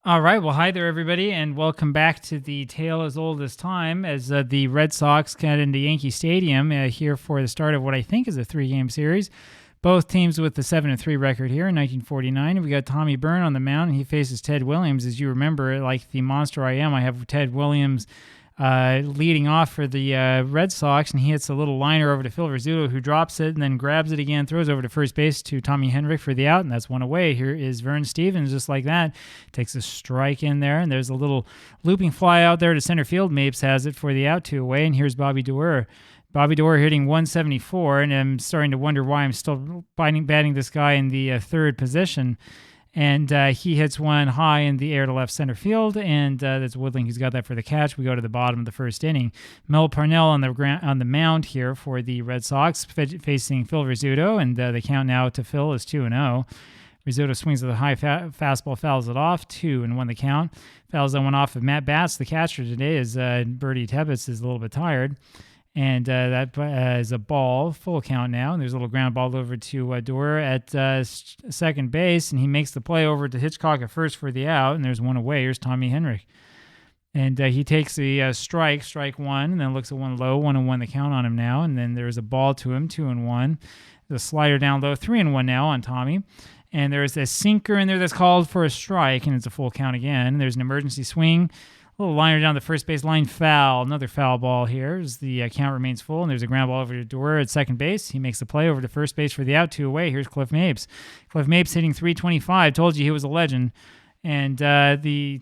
All right. Well, hi there, everybody, and welcome back to the tale as old as time as the Red Sox got into Yankee Stadium here for the start of what I think is a three-game series. Both teams with the 7-3 record here in 1949. We got Tommy Byrne on the mound, and he faces Ted Williams. As you remember, like the monster I am, I have Ted Williams leading off for the Red Sox, and he hits a little liner over to Phil Rizzuto, who drops it and then grabs it again, throws over to first base to Tommy Henrich for the out, and that's one away. Here is Vern Stevens, just like that, takes a strike in there, and there's a little looping fly out there to center field. Mapes has it for the out, two away, and here's Bobby Doerr. Bobby Doerr hitting 174, and I'm starting to wonder why I'm still batting this guy in the third position. And he hits one high in the air to left center field, and that's Woodling who's got that for the catch. We go to the bottom of the first inning. Mel Parnell on the mound here for the Red Sox, facing Phil Rizzuto, and the count now to Phil is 2-0. Rizzuto swings at the high fastball, fouls it off, 2-1 the count. Fouls that one off of Matt Batts, the catcher today, as Bertie Tebbetts is a little bit tired. And that is a ball, full count now. And there's a little ground ball over to Doerr at second base, and he makes the play over to Hitchcock at first for the out, and there's one away. Here's Tommy Henrich. And he takes the strike one, and then looks at one low, 1-1 the count on him now. And then there's a ball to him, 2-1. The slider down low, 3-1 now on Tommy. And there's a sinker in there that's called for a strike, and it's a full count again. And there's an emergency swing. A little liner down the first base line, foul. Another foul ball here as the count remains full, and there's a ground ball over to Doerr at second base. He makes the play over to first base for the out, 2 away. Here's Cliff Mapes. Cliff Mapes hitting 325. Told you he was a legend. And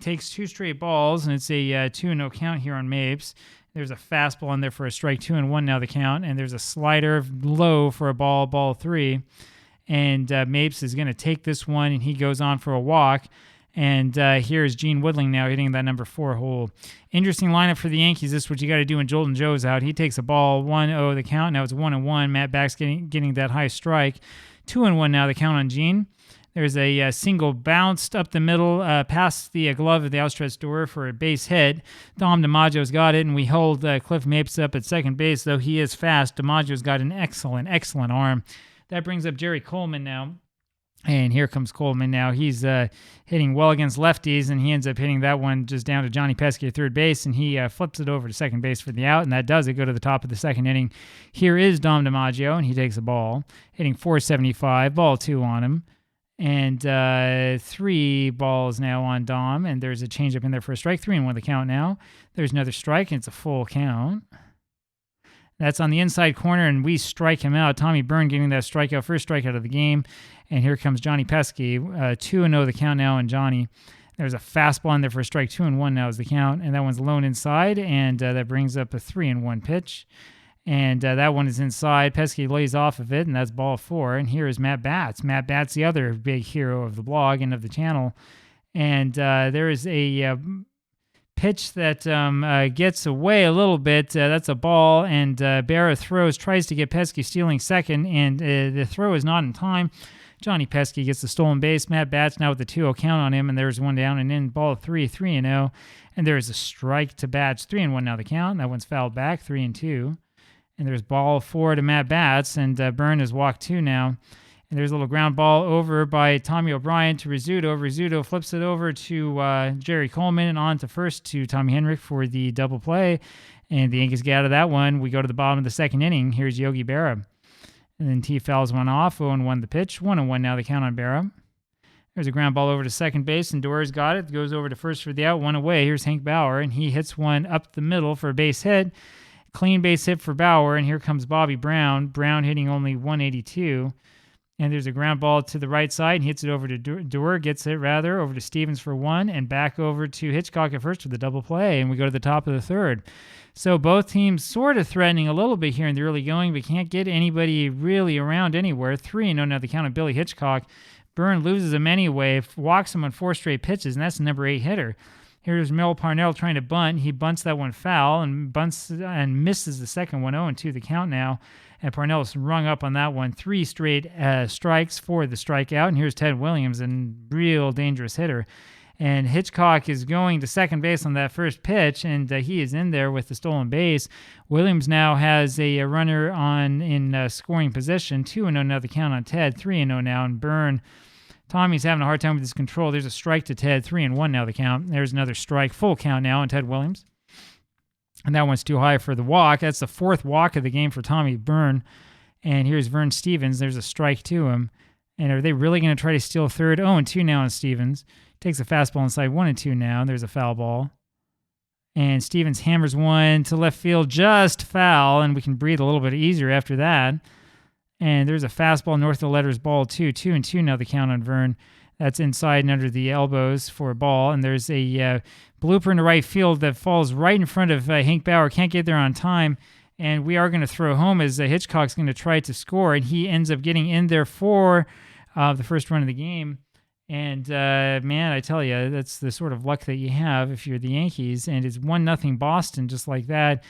takes two straight balls, and it's a 2-0 count here on Mapes. There's a fastball in there for a strike, 2-1 now the count, and there's a slider low for a ball 3. And Mapes is going to take this one, and he goes on for a walk. And here's Gene Woodling now hitting that number 4 hole. Interesting lineup for the Yankees. This is what you got to do when Jolton Joe's out. He takes a ball, 1-0 the count. Now it's 1-1. Matt Bax getting that high strike. 2-1 now the count on Gene. There's a single bounced up the middle, past the glove of the outstretched Doerr for a base hit. Dom DiMaggio's got it, and we hold Cliff Mapes up at second base, though he is fast. DiMaggio's got an excellent arm. That brings up Jerry Coleman now. And here comes Coleman now. He's hitting well against lefties, and he ends up hitting that one just down to Johnny Pesky at third base, and he flips it over to second base for the out, and that does it. Go to the top of the second inning. Here is Dom DiMaggio, and he takes a ball, hitting 475, ball 2 on him. And 3 balls now on Dom, and there's a changeup in there for a strike. 3-1 the count now. There's another strike, and it's a full count. That's on the inside corner, and we strike him out. Tommy Byrne getting that strikeout, first strikeout of the game. And here comes Johnny Pesky, 2-0 the count now on Johnny. There's a fastball in there for a strike, 2-1 now is the count. And that one's alone inside, and that brings up a 3-1 pitch. And that one is inside. Pesky lays off of it, and that's ball 4. And here is Matt Batts. Matt Batts, the other big hero of the blog and of the channel. And there is a pitch that gets away a little bit. That's a ball, and Berra tries to get Pesky stealing second, and the throw is not in time. Johnny Pesky gets the stolen base. Matt Batts now with the 2-0 count on him, and there's one down and in. Ball 3-0. And there's a strike to Batts. 3-1 now the count. That one's fouled back, 3-2. And there's ball 4 to Matt Batts, and Byrne has walked 2 now. And there's a little ground ball over by Tommy O'Brien to Rizzuto. Rizzuto flips it over to Jerry Coleman and on to first to Tommy Henrich for the double play. And the Yankees get out of that one. We go to the bottom of the second inning. Here's Yogi Berra. And then T fouls one off. 0-1 the pitch. 1-1 now the count on Berra. There's a ground ball over to second base, and Doerr's got it. Goes over to first for the out. 1 away. Here's Hank Bauer, and he hits one up the middle for a base hit. Clean base hit for Bauer, and here comes Bobby Brown. Brown hitting only 182. And there's a ground ball to the right side, and hits it over to Doerr, gets it rather, over to Stevens for 1, and back over to Hitchcock at first for the double play, and we go to the top of the third. So both teams sort of threatening a little bit here in the early going, but can't get anybody really around anywhere. 3-0 now the count of Billy Hitchcock. Byrne loses him anyway, walks him on 4 straight pitches, and that's the number 8 hitter. Here's Mel Parnell trying to bunt. He bunts that one foul and bunts and misses the second one. 0-2 the count now. And Parnell's rung up on that one. 3 straight strikes for the strikeout. And here's Ted Williams, a real dangerous hitter. And Hitchcock is going to second base on that first pitch, and he is in there with the stolen base. Williams now has a runner in scoring position. 2-0 now the count on Ted. 3-0 now. And Byrne Tommy's having a hard time with his control. There's a strike to Ted. 3-1 now the count. There's another strike. Full count now on Ted Williams. And that one's too high for the walk. That's the fourth walk of the game for Tommy Byrne. And here's Vern Stevens. There's a strike to him. And are they really going to try to steal third? 0-2 now on Stevens. Takes a fastball inside. 1-2 now. There's a foul ball. And Stevens hammers one to left field, just foul, and we can breathe a little bit easier after that. And there's a fastball north of the letters, ball 2. 2-2 now the count on Vern. That's inside and under the elbows for a ball. And there's a blooper in the right field that falls right in front of Hank Bauer. Can't get there on time. And we are going to throw home as Hitchcock's going to try to score. And he ends up getting in there for the first run of the game. And, man, I tell you, that's the sort of luck that you have if you're the Yankees. And it's 1-0 Boston, just like that.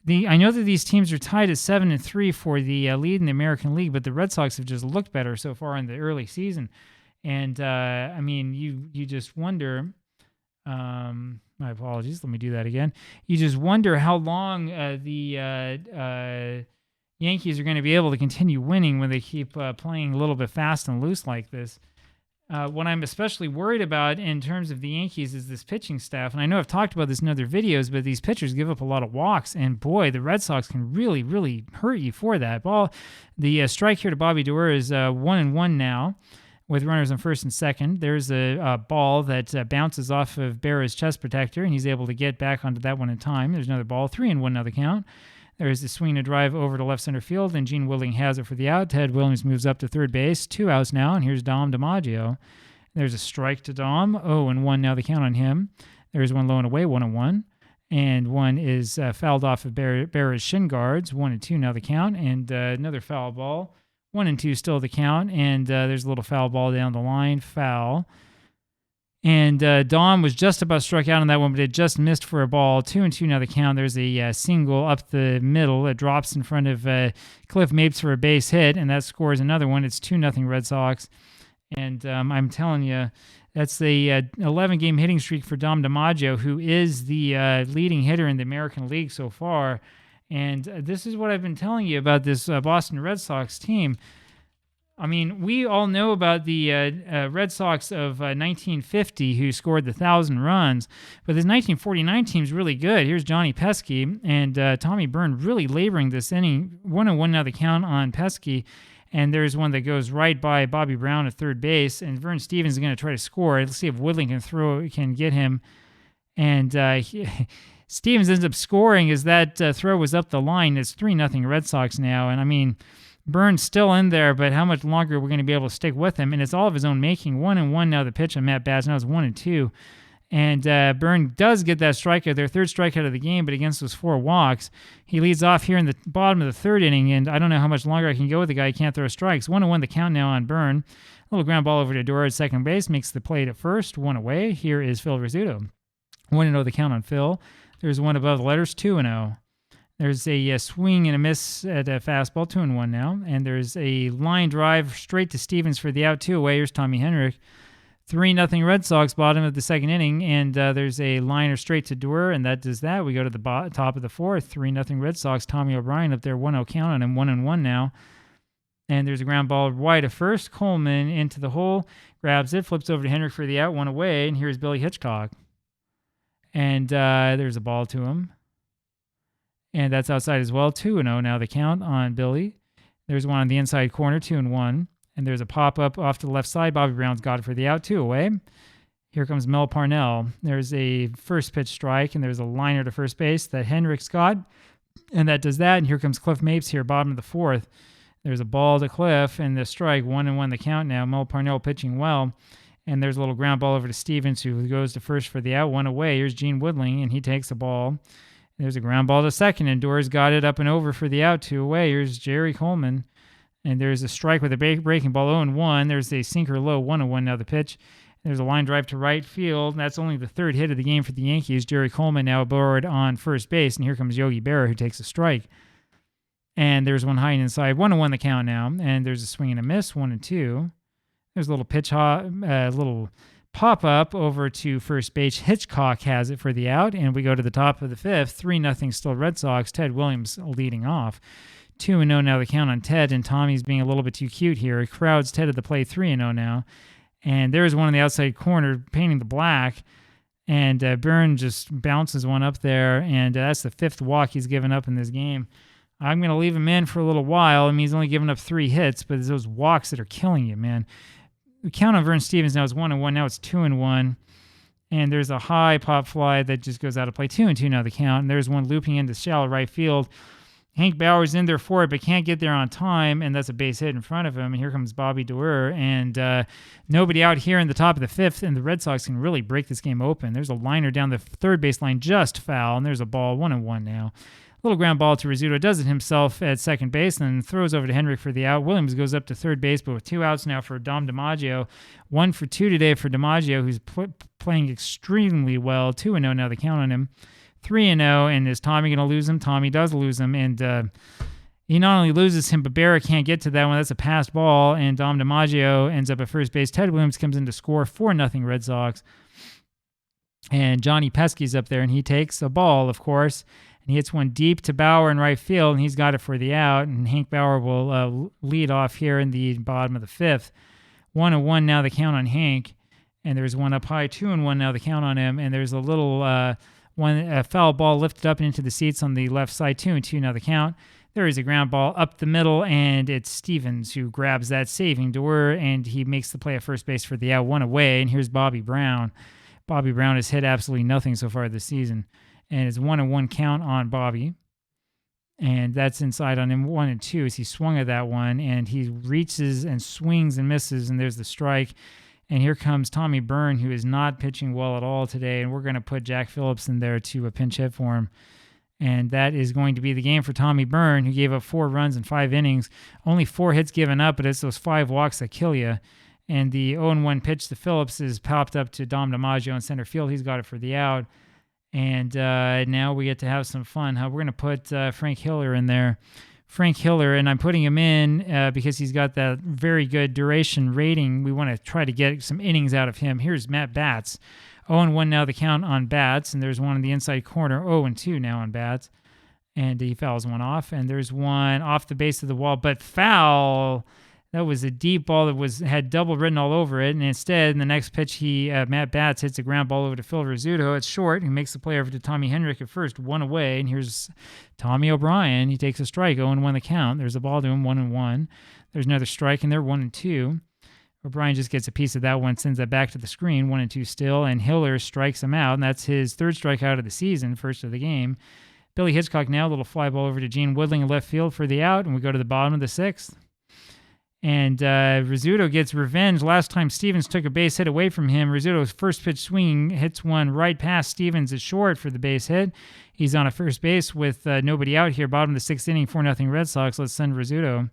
I know that these teams are tied at 7-3 for the lead in the American League, but the Red Sox have just looked better so far in the early season. And, I mean, you just wonder, my apologies, let me do that again. You just wonder how long the Yankees are going to be able to continue winning when they keep playing a little bit fast and loose like this. What I'm especially worried about in terms of the Yankees is this pitching staff. And I know I've talked about this in other videos, but these pitchers give up a lot of walks. And boy, the Red Sox can really, really hurt you for that. The strike here to Bobby Doerr is 1-1 now with runners on first and second. There's a ball that bounces off of Berra's chest protector, and he's able to get back onto that one in time. There's another ball, 3-1 now the count. There's the swing and drive over to left center field, and Gene Woodling has it for the out. Ted Williams moves up to third base. 2 outs now, and here's Dom DiMaggio. There's a strike to Dom. 0-1 now the count on him. There's one low and away, 1-1. And one is fouled off of Berra's shin guards. 1-2 now the count. And another foul ball. 1-2 still the count. And there's a little foul ball down the line. Foul. And Dom was just about struck out on that one, but it just missed for a ball. 2-2 now the count. There's a single up the middle that drops in front of Cliff Mapes for a base hit, and that scores another one. It's 2-0 Red Sox. And I'm telling you, that's the 11-game hitting streak for Dom DiMaggio, who is the leading hitter in the American League so far. And this is what I've been telling you about this Boston Red Sox team. I mean, we all know about the Red Sox of 1950 who scored the 1,000 runs, but this 1949 team's really good. Here's Johnny Pesky and Tommy Byrne really laboring this inning. 1-1 now the count on Pesky, and there's one that goes right by Bobby Brown at third base, and Vern Stevens is going to try to score. Let's see if Woodling can get him, and Stevens ends up scoring as that throw was up the line. It's 3-0 Red Sox now, and I mean, Burns still in there, but how much longer we're going to be able to stick with him? And it's all of his own making. 1-1 now the pitch on Matt Baz. Now it's 1-2. And Byrne does get that strikeout, their third strikeout of the game, but against those 4 walks. He leads off here in the bottom of the third inning, and I don't know how much longer I can go with the guy. He can't throw strikes. 1-1 the count now on Byrne. A little ground ball over to Doerr at second base, makes the play at first, 1 away. Here is Phil Rizzuto. 1-0 the count on Phil. There's one above the letters, 2-0. There's a swing and a miss at a fastball, 2-1 now. And there's a line drive straight to Stevens for the out, 2 away. Here's Tommy Henrich. 3-0 Red Sox, bottom of the second inning. And there's a liner straight to Doerr, and that does that. We go to the top of the fourth. 3-0 Red Sox. Tommy O'Brien up there, 1-0 count on him, 1-1 now. And there's a ground ball wide of first. Coleman into the hole, grabs it, flips over to Henrich for the out, 1 away. And here's Billy Hitchcock. And there's a ball to him. And that's outside as well. 2-0 now the count on Billy. There's one on the inside corner, 2-1. And there's a pop-up off to the left side. Bobby Brown's got it for the out, 2 away. Here comes Mel Parnell. There's a first pitch strike, and there's a liner to first base that Henrik's got. And that does that. And here comes Cliff Mapes here, bottom of the fourth. There's a ball to Cliff, and the strike, 1-1 the count now. Mel Parnell pitching well. And there's a little ground ball over to Stevens, who goes to first for the out, 1 away. Here's Gene Woodling, and he takes the ball. There's a ground ball to second, and Doerr's got it up and over for the out, 2 away. Here's Jerry Coleman, and there's a strike with a breaking ball, 0-1. There's a sinker low, 1-1 now the pitch. There's a line drive to right field, and that's only the third hit of the game for the Yankees. Jerry Coleman now aboard on first base, and here comes Yogi Berra, who takes a strike. And there's one high and inside, 1-1 the count now, and there's a swing and a miss, 1-2. There's a little pitch, little pop-up over to first base. Hitchcock has it for the out, and we go to the top of the fifth. 3-0 still Red Sox. Ted Williams leading off. 2-0 now the count on Ted, and Tommy's being a little bit too cute here. He crowds Ted at the plate, 3-0 now. And there's one in the outside corner painting the black. And Byrne just bounces one up there, and that's the 5th walk he's given up in this game. I'm going to leave him in for a little while. I mean, he's only given up 3 hits, but it's those walks that are killing you, man. The count on Vern Stevens now is 1-1. Now it's 2-1. And there's a high pop fly that just goes out of play. 2-2 now the count. And there's one looping into shallow right field. Hank Bauer's in there for it, but can't get there on time, and that's a base hit in front of him. And here comes Bobby Doerr, and nobody out here in the top of the 5th, and the Red Sox can really break this game open. There's a liner down the third base line, just foul, and there's a ball, 1-1 now. Little ground ball to Rizzuto, does it himself at second base, and then throws over to Hendrick for the out. Williams goes up to third base, but with 2 outs now for Dom DiMaggio. 1 for 2 today for DiMaggio, who's playing extremely well. 2-0 now the count on him. 3-0, and is Tommy going to lose him? Tommy does lose him, and he not only loses him, but Berra can't get to that one. That's a passed ball, and Dom DiMaggio ends up at first base. Ted Williams comes in to score 4-0 Red Sox, and Johnny Pesky's up there, and he takes a ball, of course, and he hits one deep to Bauer in right field, and he's got it for the out, and Hank Bauer will lead off here in the bottom of the 5th. 1-1 now the count on Hank, and there's one up high, 2-1 now the count on him, and there's a little... a foul ball lifted up into the seats on the left side, 2-2 now the count. There is a ground ball up the middle, and it's Stevens who grabs that, saving Doerr, and he makes the play at first base for the out, 1 away, and here's Bobby Brown. Bobby Brown has hit absolutely nothing so far this season, and it's 1-1 count on Bobby, and that's inside on him, 1-2 as he swung at that one, and he reaches and swings and misses, and there's the strike. And here comes Tommy Byrne, who is not pitching well at all today, and we're going to put Jack Phillips in there to a pinch hit for him. And that is going to be the game for Tommy Byrne, who gave up 4 runs in 5 innings. Only 4 hits given up, but it's those 5 walks that kill you. And the 0-1 pitch to Phillips is popped up to Dom DiMaggio in center field. He's got it for the out. And now we get to have some fun. We're going to put Frank Hiller in there. Frank Hiller, and I'm putting him in because he's got that very good duration rating. We want to try to get some innings out of him. Here's Matt Batts. 0-1 now the count on Batts, and there's one in the inside corner. 0-2 now on Batts, and he fouls one off. And there's one off the base of the wall, but foul. That was a deep ball that had double written all over it, and instead, in the next pitch, Matt Batts hits a ground ball over to Phil Rizzuto. It's short. He makes the play over to Tommy Hendrick at first, 1 away, and here's Tommy O'Brien. He takes a strike, 0-1 the count. There's a ball to him, 1-1. There's another strike in there, 1-2. O'Brien just gets a piece of that one, sends that back to the screen, 1-2 still, and Hiller strikes him out, and that's his 3rd strikeout of the season, first of the game. Billy Hitchcock now, a little fly ball over to Gene Woodling in left field for the out, and we go to the bottom of the 6th. And Rizzuto gets revenge. Last time Stevens took a base hit away from him, Rizzuto's first pitch swing hits one right past Stevens at short for the base hit. He's on a first base with nobody out here. Bottom of the 6th inning, 4-0 Red Sox. Let's send Rizzuto.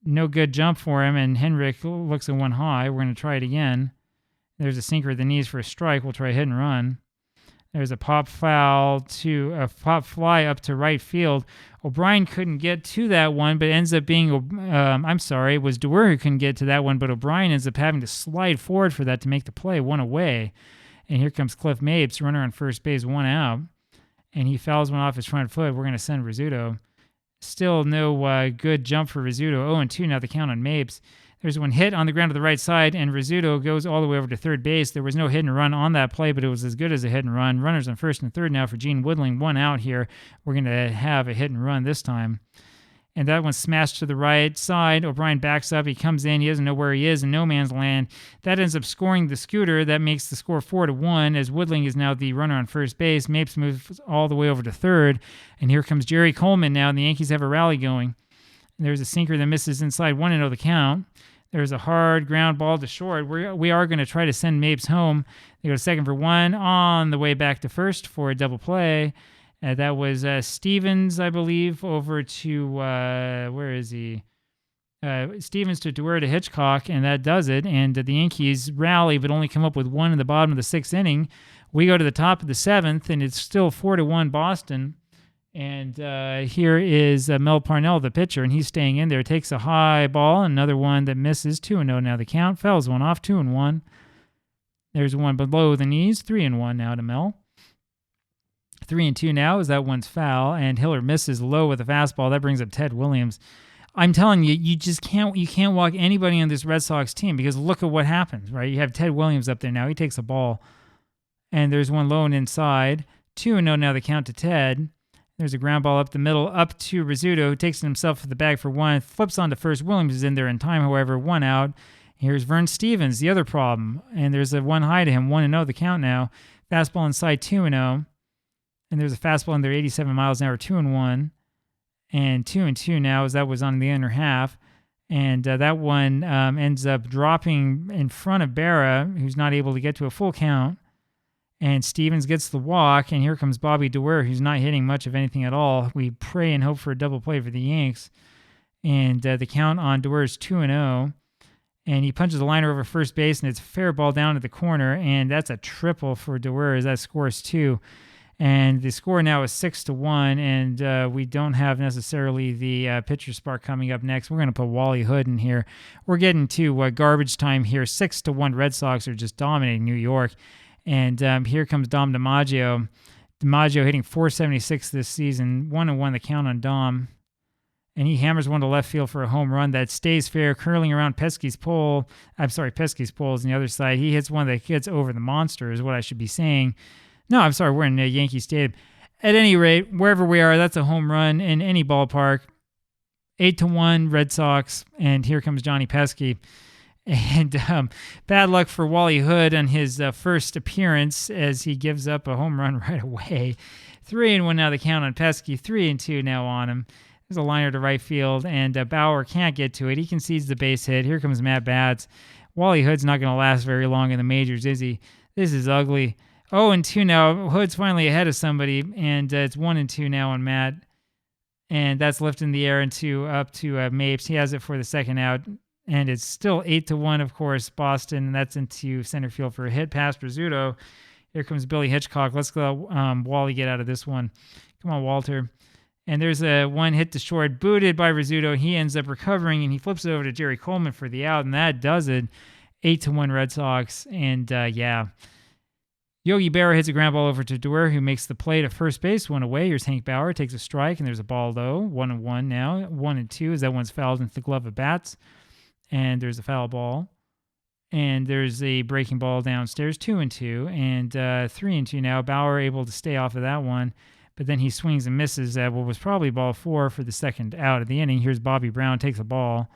No good jump for him, and Hendrick looks at one high. We're going to try it again. There's a sinker at the knees for a strike. We'll try hit and run. There's a pop fly up to right field. O'Brien couldn't get to that one, but it ends up being, it was Doerr who couldn't get to that one, but O'Brien ends up having to slide forward for that to make the play, 1 away. And here comes Cliff Mapes, runner on first base, 1 out. And he fouls one off his front foot. We're going to send Rizzuto. Still no good jump for Rizzuto. 0-2 now the count on Mapes. There's one hit on the ground to the right side, and Rizzuto goes all the way over to third base. There was no hit and run on that play, but it was as good as a hit and run. Runners on first and third now for Gene Woodling. 1 out here. We're going to have a hit and run this time. And that one's smashed to the right side. O'Brien backs up. He comes in. He doesn't know where he is in no man's land. That ends up scoring the scooter. That makes the score 4-1 as Woodling is now the runner on first base. Mapes moves all the way over to third. And here comes Jerry Coleman now, and the Yankees have a rally going. And there's a sinker that misses inside, 1-0 the count. There's a hard ground ball to short. We are going to try to send Mapes home. They go to second for 1 on the way back to first for a double play. That was Stevens, I believe, over to, where is he? Stevens to Doerr to Hitchcock, and that does it. And the Yankees rally, but only come up with 1 in the bottom of the 6th inning. We go to the top of the 7th, and it's still 4-1 Boston. And here is Mel Parnell, the pitcher, and he's staying in there. Takes a high ball, another one that misses, 2-0 now the count. Fouls one off, 2-1. There's one below the knees, 3-1 now to Mel. 3-2 now as that one's foul, and Hiller misses low with a fastball. That brings up Ted Williams. I'm telling you, you just can't walk anybody on this Red Sox team because look at what happens, right? You have Ted Williams up there now. He takes a ball, and there's one low and inside. 2-0 now the count to Ted. There's a ground ball up the middle, up to Rizzuto, who takes it himself to the bag for one, flips on to first. Williams is in there in time, however, one out. Here's Vern Stevens, the other problem, and there's a one high to him, 1-0 the count now. Fastball inside, 2-0, and there's a fastball in there, 87 miles an hour, 2-1. And 2-2 now, as that was on the inner half. And that one ends up dropping in front of Berra, who's not able to get to a full count. And Stevens gets the walk, and here comes Bobby DeWer, who's not hitting much of anything at all. We pray and hope for a double play for the Yanks. And the count on DeWer is 2-0. And he punches the liner over first base, and it's a fair ball down to the corner. And that's a triple for DeWer as that scores 2. And the score now is 6-1, and we don't have necessarily the pitcher spark coming up next. We're going to put Wally Hood in here. We're getting to garbage time here. 6-1 Red Sox are just dominating New York. And here comes Dom DiMaggio. DiMaggio hitting .476 this season. 1-1 the count on Dom. And he hammers one to left field for a home run that stays fair, curling around Pesky's pole. Pesky's pole is on the other side. He hits one that gets over the monster is what I should be saying. No, I'm sorry, we're in Yankee Stadium. At any rate, wherever we are, that's a home run in any ballpark. 8-1 Red Sox, and here comes Johnny Pesky. And bad luck for Wally Hood on his first appearance as he gives up a home run right away. 3-1 now the count on Pesky, 3-2 now on him. There's a liner to right field, and Bauer can't get to it. He concedes the base hit. Here comes Matt Batts. Wally Hood's not going to last very long in the majors, is he? This is ugly. 0-2 now. Hood's finally ahead of somebody, and it's 1-2 now on Matt. And that's lifting the air up to Mapes. He has it for the second out, and it's still 8-1, of course, Boston, and that's into center field for a hit past Rizzuto. Here comes Billy Hitchcock. Let's go, Wally, get out of this one. Come on, Walter. And there's a one hit to short, booted by Rizzuto. He ends up recovering, and he flips it over to Jerry Coleman for the out, and that does it. 8-1 Red Sox, and yeah. Yogi Berra hits a ground ball over to DeWer, who makes the play to first base, one away. Here's Hank Bauer, takes a strike, and there's a ball low. 1-1 now. 1-2 as that one's fouled into the glove of Batts. And there's a foul ball. And there's a breaking ball downstairs, 2-2. And 3-2 now. Bauer able to stay off of that one. But then he swings and misses at what was probably ball 4 for the second out of the inning. Here's Bobby Brown, takes a ball.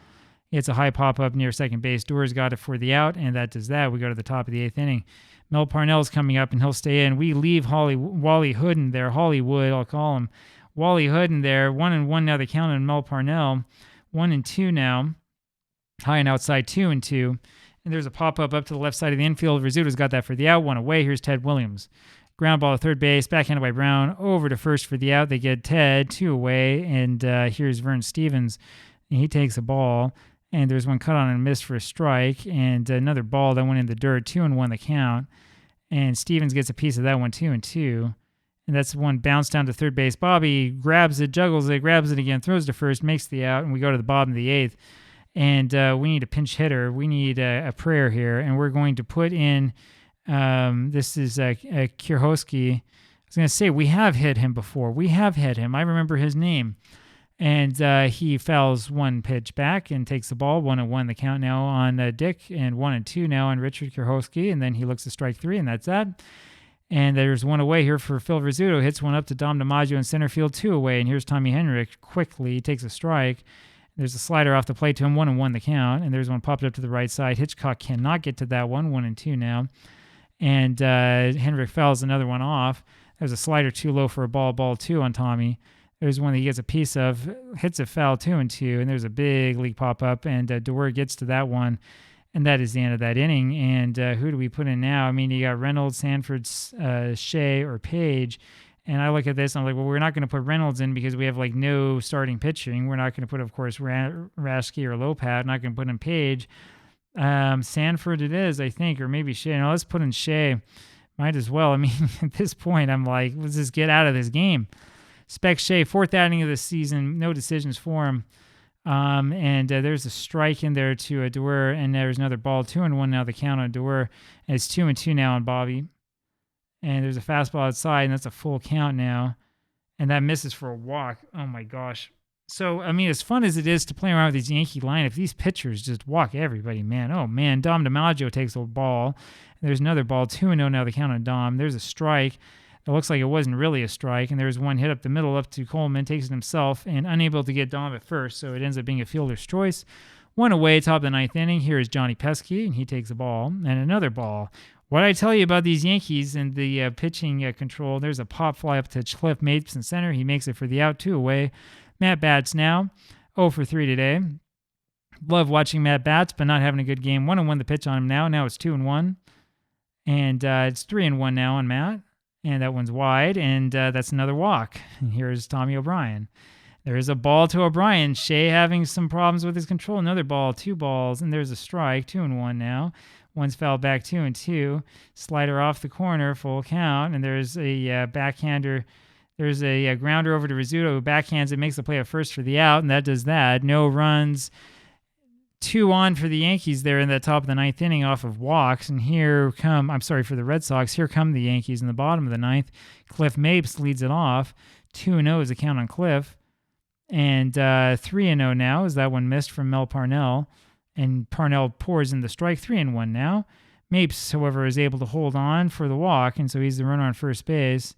It's a high pop-up near second base. Dewer's got it for the out, and that does that. We go to the top of the 8th inning. Mel Parnell's coming up, and he'll stay in. We leave Wally Hood in there. Hollywood, I'll call him. Wally Hood in there. 1-1 now the count on Mel Parnell. 1-2 now. High and outside, 2-2. And there's a pop-up up to the left side of the infield. Rizzuto's got that for the out. One away. Here's Ted Williams. Ground ball to third base. Backhanded by Brown. Over to first for the out. They get Ted. 2 away. And here's Vern Stevens. And he takes a ball. And there's one cut on and missed for a strike. And another ball that went in the dirt. 2-1 the count. And Stevens gets a piece of that one, 2-2. And that's one bounce down to third base. Bobby grabs it, juggles it, grabs it again, throws to first, makes the out, and we go to the bottom of the 8th. And we need a pinch hitter. We need a prayer here. And we're going to put in, this is Kierhoski. I was going to say, we have hit him before. We have hit him. I remember his name. And he fouls one pitch back and takes the ball. 1-1 the count now on Dick, and 1-2 now on Richard Kierhoski. And then he looks to strike 3, and that's that. And there's one away here for Phil Rizzuto. Hits one up to Dom DiMaggio in center field, 2 away. And here's Tommy Henrik quickly takes a strike. There's a slider off the plate to him, 1-1 the count. And there's one popped up to the right side. Hitchcock cannot get to that one, 1-2 now. And Henrik fouls another one off. There's a slider too low for a ball 2 on Tommy. There's one that he gets a piece of, hits a foul 2-2, and there's a big league pop-up, and DeWer gets to that one, and that is the end of that inning. And who do we put in now? I mean, you got Reynolds, Sanford, Shea, or Page, and I look at this, and I'm like, well, we're not going to put Reynolds in because we have, like, no starting pitching. We're not going to put, of course, Rasky or Lopat. Not going to put in Page. Sanford it is, I think, or maybe Shea. No, let's put in Shea. Might as well. I mean, at this point, I'm like, let's just get out of this game. Spec Shea, 4th outing of the season, no decisions for him. And there's a strike in there to DeWer, and there's another ball, 2-1 now the count on DeWer. And it's 2-2 now on Bobby. And there's a fastball outside, and that's a full count now. And that misses for a walk. Oh, my gosh. So, I mean, as fun as it is to play around with these Yankee lineup, these pitchers just walk everybody, man. Oh, man. Dom DiMaggio takes a ball. There's another ball, 2-0 now, the count on Dom. There's a strike. It looks like it wasn't really a strike, and there's one hit up the middle up to Coleman, takes it himself, and unable to get Dom at first, so it ends up being a fielder's choice. One away, top of the ninth inning. Here is Johnny Pesky, and he takes a ball, and another ball. What I tell you about these Yankees and the pitching control, there's a pop fly up to Cliff Mapes in center. He makes it for the out, 2 away. Matt Bats now, 0 for 3 today. Love watching Matt Bats, but not having a good game. 1-1 the pitch on him now. Now it's 2-1. And it's 3-1 now on Matt. And that one's wide, and that's another walk. And here's Tommy O'Brien. There's a ball to O'Brien. Shea having some problems with his control. Another ball, 2 balls, and there's a strike. 2-1 now. One's fouled back, 2-2. Slider off the corner, full count. And there's a backhander. There's a grounder over to Rizzuto who backhands it, makes the play at first for the out, and that does that. No runs. 2 on for the Yankees there in that top of the ninth inning off of walks. And for the Red Sox, here come the Yankees in the bottom of the ninth. Cliff Mapes leads it off. 2-0 is the count on Cliff. And 3-0 now is that one missed from Mel Parnell. And Parnell pours in the strike, 3-1 now. Mapes, however, is able to hold on for the walk, and so he's the runner on first base.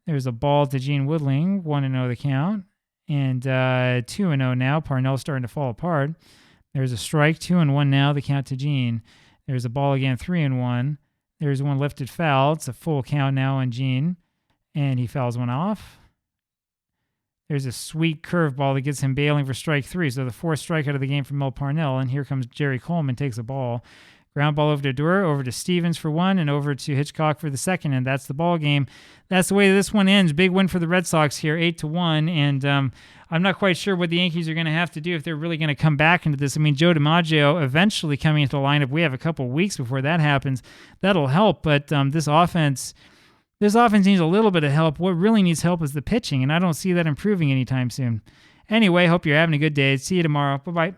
There's a ball to Gene Woodling, 1-0 the count. And 2-0 now. Parnell's starting to fall apart. There's a strike, 2-1 now, the count to Gene. There's a ball again, 3-1. There's one lifted foul. It's a full count now on Gene. And he fouls one off. There's a sweet curveball that gets him bailing for strike 3. So the 4th strikeout of the game from Mel Parnell. And here comes Jerry Coleman, takes a ball. Ground ball over to Durer, over to Stevens for 1, and over to Hitchcock for the 2nd, and that's the ball game. That's the way this one ends. Big win for the Red Sox here, 8-1, and I'm not quite sure what the Yankees are going to have to do if they're really going to come back into this. I mean, Joe DiMaggio eventually coming into the lineup. We have a couple weeks before that happens. That'll help, but this offense needs a little bit of help. What really needs help is the pitching, and I don't see that improving anytime soon. Anyway, hope you're having a good day. See you tomorrow. Bye-bye.